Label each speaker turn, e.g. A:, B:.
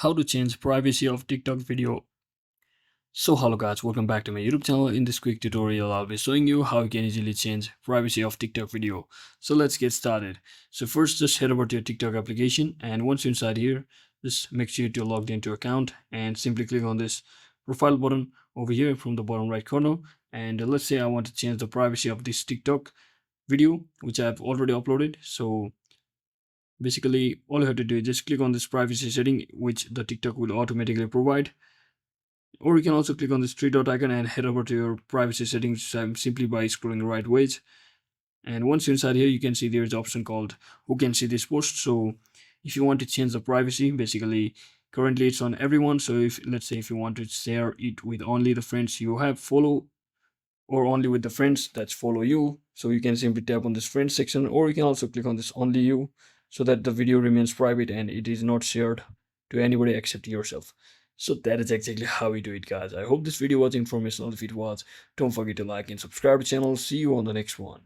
A: How to change privacy of TikTok video. So hello guys, welcome back to my YouTube channel. In this quick tutorial I'll be showing you how you can easily change privacy of TikTok video. So let's get started. So first just head over to your TikTok application, and once you're inside here, just make sure to log into your account and simply click on this profile button over here from the bottom right corner. And let's say I want to change the privacy of this TikTok video which I've already uploaded. So basically all you have to do is just click on this privacy setting which the TikTok will automatically provide, or you can also click on this three dot icon and head over to your privacy settings simply by scrolling right ways. And once you're inside here, you can see there's an option called who can see this post. So if you want to change the privacy, basically currently it's on everyone. So if let's say if you want to share it with only the friends you have follow, or only with the friends that follow you, so you can simply tap on this friends section, or you can also click on this only you, so that the video remains private and it is not shared to anybody except yourself. So that is exactly how we do it, guys. I hope this video was informational. If it was, don't forget to like and subscribe to the channel. See you on the next one.